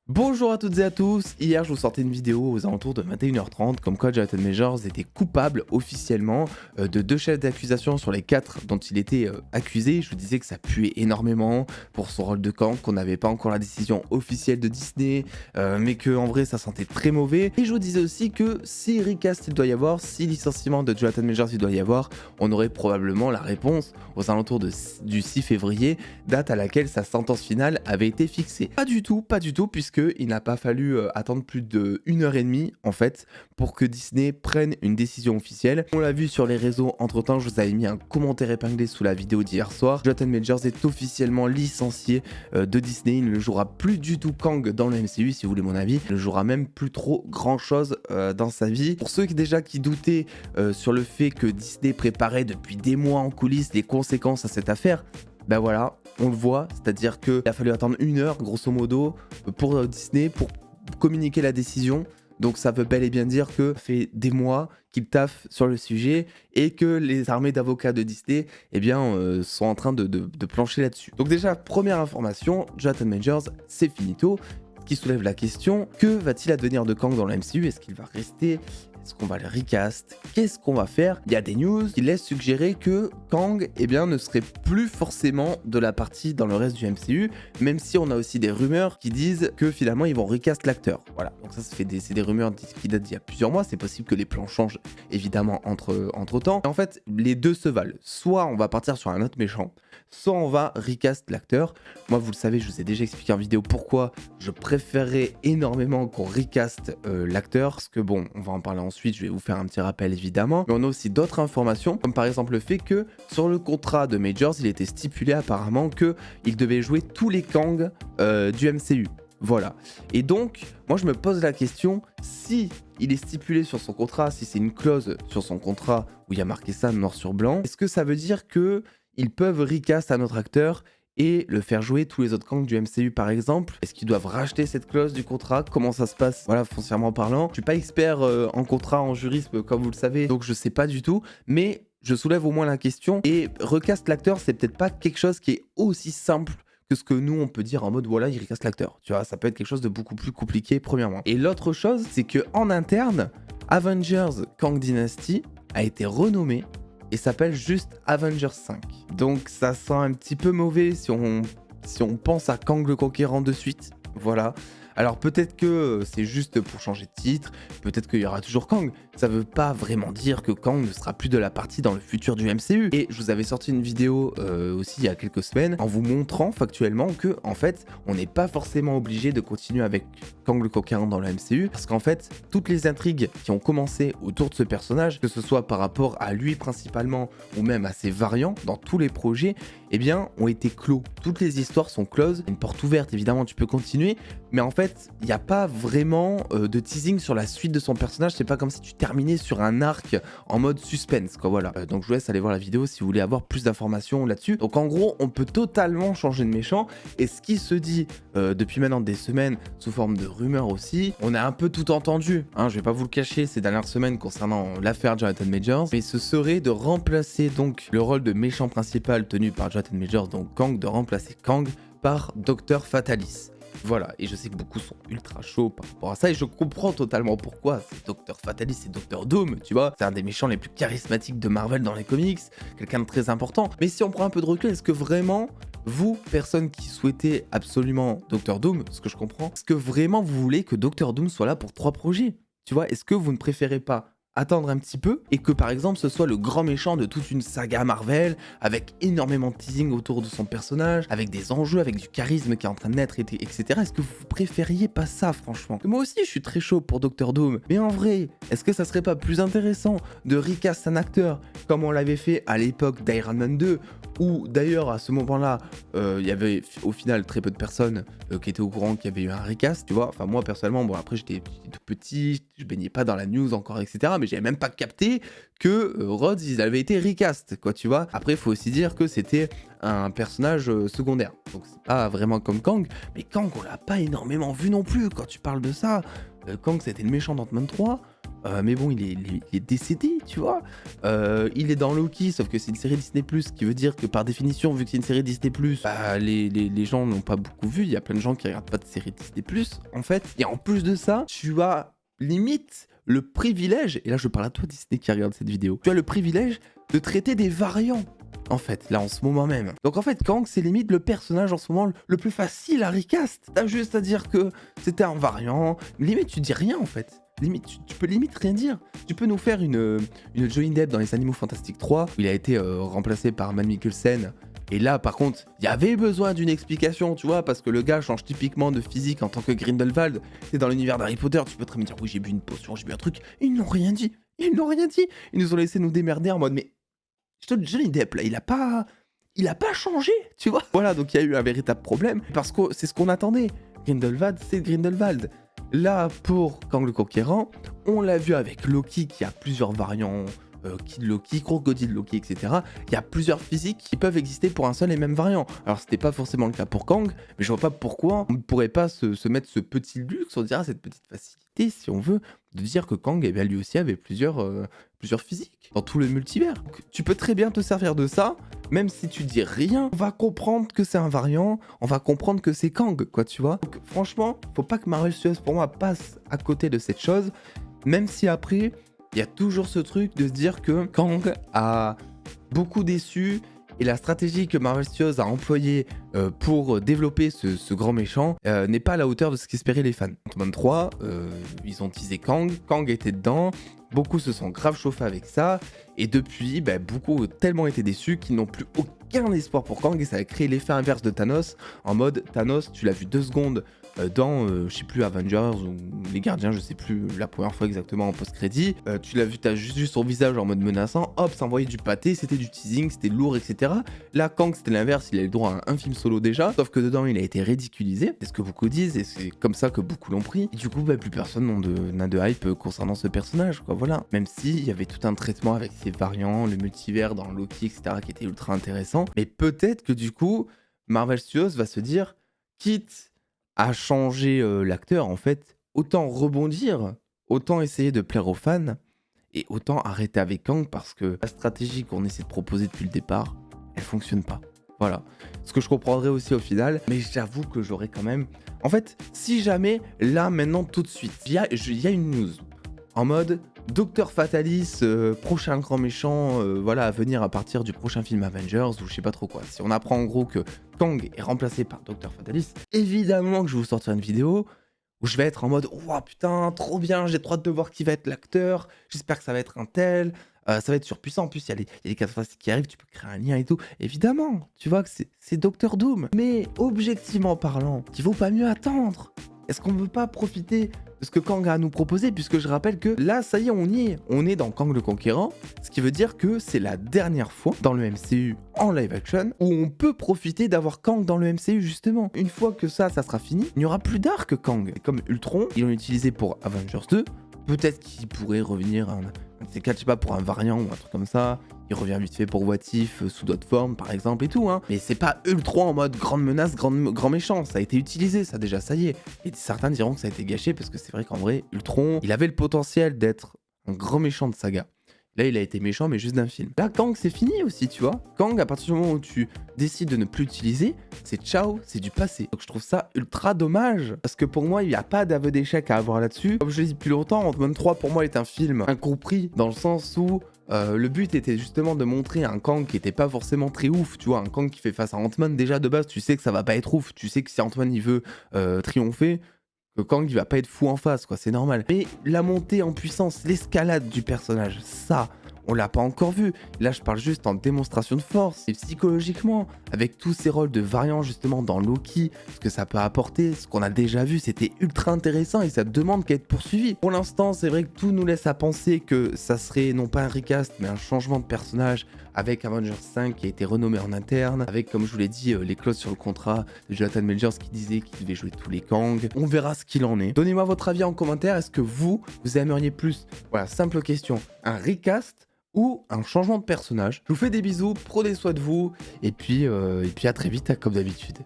Bonjour à toutes et à tous, hier je vous sortais une vidéo aux alentours de 21h30 comme quoi Jonathan Majors était coupable officiellement de 2 chefs d'accusation sur les 4 dont il était accusé. Je vous disais que ça puait énormément pour son rôle de Kang, qu'on n'avait pas encore la décision officielle de Disney, mais que en vrai ça sentait très mauvais. Et je vous disais aussi que si recast il doit y avoir, si licenciement de Jonathan Majors il doit y avoir, on aurait probablement la réponse aux alentours du 6 février, date à laquelle sa sentence finale avait été fixée. Pas du tout, puisque il n'a pas fallu attendre plus de 1h30 en fait pour que Disney prenne une décision officielle. On l'a vu sur les réseaux, entre temps je vous avais mis un commentaire épinglé sous la vidéo d'hier soir. Jonathan Majors est officiellement licencié de Disney, il ne jouera plus du tout Kang dans le MCU si vous voulez mon avis, il ne jouera même plus trop grand chose dans sa vie. Pour ceux qui doutaient sur le fait que Disney préparait depuis des mois en coulisses les conséquences à cette affaire, ben voilà, on le voit, c'est-à-dire qu'il a fallu attendre 1 heure, grosso modo, pour Disney, pour communiquer la décision. Donc ça veut bel et bien dire que ça fait des mois qu'ils taffent sur le sujet et que les armées d'avocats de Disney sont en train de plancher là-dessus. Donc déjà, première information, Jonathan Majors, c'est finito. Ce qui soulève la question, que va-t-il advenir de Kang dans la MCU? Est-ce qu'il va rester? Est-ce qu'on va le recast? Qu'est-ce qu'on va faire? Il y a des news qui laissent suggérer que Kang ne serait plus forcément de la partie dans le reste du MCU, même si on a aussi des rumeurs qui disent que finalement ils vont recast l'acteur. Voilà, donc ça c'est des rumeurs qui datent d'il y a plusieurs mois, c'est possible que les plans changent évidemment entre temps. En fait, les deux se valent. Soit on va partir sur un autre méchant, soit on va recast l'acteur. Moi vous le savez, je vous ai déjà expliqué en vidéo pourquoi je préférerais énormément qu'on recast l'acteur, parce que bon, on va en parler ensuite, je vais vous faire un petit rappel évidemment, mais on a aussi d'autres informations, comme par exemple le fait que sur le contrat de Majors, il était stipulé apparemment qu'il devait jouer tous les Kang du MCU. Voilà. Et donc, moi je me pose la question, si il est stipulé sur son contrat, si c'est une clause sur son contrat où il y a marqué ça noir sur blanc, est-ce que ça veut dire que ils peuvent recast un autre acteur et le faire jouer tous les autres Kang du MCU par exemple? Est-ce qu'ils doivent racheter cette clause du contrat? Comment ça se passe? Voilà, foncièrement parlant. Je suis pas expert en contrat, en jurisme, comme vous le savez, donc je sais pas du tout, mais je soulève au moins la question. Et recast l'acteur, c'est peut-être pas quelque chose qui est aussi simple que ce que nous on peut dire en mode voilà, il recaste l'acteur. Tu vois, ça peut être quelque chose de beaucoup plus compliqué premièrement. Et l'autre chose, c'est que en interne, Avengers Kang Dynasty a été renommé et s'appelle juste Avengers 5. Donc ça sent un petit peu mauvais si on pense à Kang le Conquérant de suite. Voilà. Alors peut-être que c'est juste pour changer de titre, peut-être qu'il y aura toujours Kang. Ça veut pas vraiment dire que Kang ne sera plus de la partie dans le futur du MCU. Et je vous avais sorti une vidéo aussi il y a quelques semaines en vous montrant factuellement que en fait on n'est pas forcément obligé de continuer avec Kang le Conquérant dans le MCU, parce qu'en fait toutes les intrigues qui ont commencé autour de ce personnage, que ce soit par rapport à lui principalement ou même à ses variants dans tous les projets, ont été clos. Toutes les histoires sont closes, une porte ouverte évidemment, tu peux continuer, mais en fait il n'y a pas vraiment de teasing sur la suite de son personnage. C'est pas comme si tu terminais sur un arc en mode suspense quoi. Voilà, donc je vous laisse aller voir la vidéo si vous voulez avoir plus d'informations là-dessus. Donc en gros on peut totalement changer de méchant, et ce qui se dit depuis maintenant des semaines sous forme de rumeurs aussi, on a un peu tout entendu, hein, je vais pas vous le cacher ces dernières semaines concernant l'affaire Jonathan Majors, mais ce serait de remplacer donc le rôle de méchant principal tenu par Jonathan Majors, donc Kang, de remplacer Kang par Dr Fatalis. Voilà, et je sais que beaucoup sont ultra chauds par rapport à ça, et je comprends totalement pourquoi. C'est Dr Fatalis, c'est Dr Doom, tu vois, c'est un des méchants les plus charismatiques de Marvel dans les comics, quelqu'un de très important. Mais si on prend un peu de recul, est-ce que vraiment, vous, personne qui souhaitez absolument Dr Doom, ce que je comprends, est-ce que vraiment vous voulez que Dr Doom soit là pour 3 projets? Tu vois, est-ce que vous ne préférez pas attendre un petit peu et que par exemple ce soit le grand méchant de toute une saga Marvel avec énormément de teasing autour de son personnage, avec des enjeux, avec du charisme qui est en train de naître, etc. Est-ce que vous préfériez pas ça franchement? Moi aussi je suis très chaud pour Doctor Doom, mais en vrai, est-ce que ça serait pas plus intéressant de recast un acteur comme on l'avait fait à l'époque d'Iron Man 2, où d'ailleurs à ce moment-là il y avait au final très peu de personnes qui étaient au courant qu'il y avait eu un recast, tu vois. Enfin moi personnellement, bon après j'étais tout petit, je baignais pas dans la news encore, etc. Mais j'avais même pas capté que Rhodes ils avaient été recast, quoi, tu vois. Après il faut aussi dire que c'était un personnage secondaire, donc c'est pas vraiment comme Kang, mais Kang on l'a pas énormément vu non plus quand tu parles de ça. Kang c'était le méchant d'Ant-Man 3. mais bon, il est décédé, tu vois. Il est dans Loki, sauf que c'est une série Disney+, ce qui veut dire que par définition, vu que c'est une série Disney+, bah, les gens n'ont pas beaucoup vu. Il y a plein de gens qui regardent pas de série Disney+, en fait. Et en plus de ça, tu as limite le privilège, et là je parle à toi Disney qui regarde cette vidéo, tu as le privilège de traiter des variants. En fait, là en ce moment même. Donc en fait, Kang, c'est limite le personnage en ce moment le plus facile à recast. T'as juste à dire que c'était un variant. Limite, tu dis rien en fait. Limite, tu peux limite rien dire. Tu peux nous faire une Johnny Depp dans les Animaux Fantastiques 3, où il a été remplacé par Mads Mikkelsen. Et là, par contre, il y avait besoin d'une explication, tu vois, parce que le gars change typiquement de physique en tant que Grindelwald. C'est dans l'univers d'Harry Potter, tu peux très bien dire, oui, j'ai bu une potion, j'ai bu un truc. Ils n'ont rien dit. Ils n'ont rien dit. Ils nous ont laissé nous démerder en mode, mais Johnny Depp, là, il a pas changé, tu vois. Voilà, donc il y a eu un véritable problème, parce que c'est ce qu'on attendait. Grindelwald, c'est Grindelwald. Là, pour Kang le Conquérant, on l'a vu avec Loki, qui a plusieurs variants, Kid Loki, Crocodile Loki, etc. Il y a plusieurs physiques qui peuvent exister pour un seul et même variant. Alors, c'était pas forcément le cas pour Kang, mais je vois pas pourquoi on ne pourrait pas se mettre ce petit luxe, on dira cette petite facilité, si on veut, de dire que Kang, eh bien, lui aussi avait plusieurs physiques dans tout le multivers. Donc, tu peux très bien te servir de ça, même si tu dis rien, on va comprendre que c'est un variant, on va comprendre que c'est Kang, quoi, tu vois. Donc, franchement, faut pas que Marvel Studios, pour moi, passe à côté de cette chose, même si après, il y a toujours ce truc de se dire que Kang a beaucoup déçu et la stratégie que Marvel Studios a employée pour développer ce grand méchant n'est pas à la hauteur de ce qu'espéraient les fans. Ant-Man 3, ils ont teasé Kang, Kang était dedans, beaucoup se sont grave chauffés avec ça, et depuis, bah, beaucoup ont tellement été déçus qu'ils n'ont plus aucun espoir pour Kang, et ça a créé l'effet inverse de Thanos, en mode Thanos, tu l'as vu 2 secondes dans, je sais plus, Avengers ou Les Gardiens, je sais plus la première fois exactement en post-crédit, tu l'as vu, t'as juste vu son visage en mode menaçant, hop, ça envoyait du pâté, c'était du teasing, c'était lourd, etc. Là, Kang, c'était l'inverse, il a eu le droit à un film solo déjà, sauf que dedans, il a été ridiculisé, c'est ce que beaucoup disent, et c'est comme ça que beaucoup l'ont pris, et du coup, bah, plus personne n'a de hype concernant ce personnage, quoi, voilà. Même s'il y avait tout un traitement avec ses variants, le multivers dans Loki, etc., qui était ultra intéressant, mais peut-être que du coup, Marvel Studios va se dire, quitte à changer l'acteur, en fait, autant rebondir, autant essayer de plaire aux fans, et autant arrêter avec Kang, parce que la stratégie qu'on essaie de proposer depuis le départ, elle fonctionne pas. Voilà. Ce que je comprendrais aussi au final, mais j'avoue que j'aurais quand même... En fait, si jamais, là, maintenant, tout de suite, il y a une news, en mode... Docteur Fatalis, prochain grand méchant, voilà, à venir à partir du prochain film Avengers, ou je sais pas trop quoi. Si on apprend en gros que Kang est remplacé par Docteur Fatalis, évidemment que je vais vous sortir une vidéo où je vais être en mode « Ouah putain, trop bien, j'ai trop hâte de voir qui va être l'acteur, j'espère que ça va être un tel, ça va être surpuissant, en plus il y a les 4 phases qui arrivent, tu peux créer un lien et tout. » Évidemment, tu vois que c'est Docteur Doom. Mais objectivement parlant, il vaut pas mieux attendre. Est-ce qu'on ne veut pas profiter de ce que Kang a à nous proposer, puisque je rappelle que là, ça y est, on y est. On est dans Kang le Conquérant, ce qui veut dire que c'est la dernière fois dans le MCU en live action où on peut profiter d'avoir Kang dans le MCU, justement. Une fois que ça sera fini, il n'y aura plus d'arc Kang. Et comme Ultron, ils l'ont utilisé pour Avengers 2, peut-être qu'il pourrait revenir un de ces cas, je sais pas, pour un variant ou un truc comme ça. Il revient vite fait pour What If, sous d'autres formes, par exemple, et tout, hein. Mais c'est pas Ultron en mode grande menace, grand méchant. Ça a été utilisé, ça déjà, ça y est. Et certains diront que ça a été gâché, parce que c'est vrai qu'en vrai, Ultron, il avait le potentiel d'être un grand méchant de saga. Là, il a été méchant, mais juste d'un film. Là, Kang, c'est fini aussi, tu vois. Kang, à partir du moment où tu décides de ne plus l'utiliser, c'est ciao, c'est du passé. Donc je trouve ça ultra dommage, parce que pour moi, il n'y a pas d'aveu d'échec à avoir là-dessus. Comme je l'ai dit depuis longtemps, Ant-Man 3, pour moi, est un film incompris, dans le sens où le but était justement de montrer un Kang qui était pas forcément très ouf, tu vois, un Kang qui fait face à Ant-Man, déjà de base, tu sais que ça va pas être ouf, tu sais que si Ant-Man il veut triompher, que Kang il va pas être fou en face, quoi, c'est normal. Mais la montée en puissance, l'escalade du personnage, ça, on l'a pas encore vu. Là, je parle juste en démonstration de force et psychologiquement, avec tous ces rôles de variants justement dans Loki, ce que ça peut apporter, ce qu'on a déjà vu, c'était ultra intéressant et ça demande qu'à être poursuivi. Pour l'instant, c'est vrai que tout nous laisse à penser que ça serait non pas un recast, mais un changement de personnage avec Avengers 5 qui a été renommé en interne, avec, comme je vous l'ai dit, les clauses sur le contrat de Jonathan Majors qui disait qu'il devait jouer tous les Kang. On verra ce qu'il en est. Donnez-moi votre avis en commentaire. Est-ce que vous aimeriez plus, voilà, simple question, un recast ou un changement de personnage? Je vous fais des bisous, prenez soin de vous, et puis à très vite, comme d'habitude.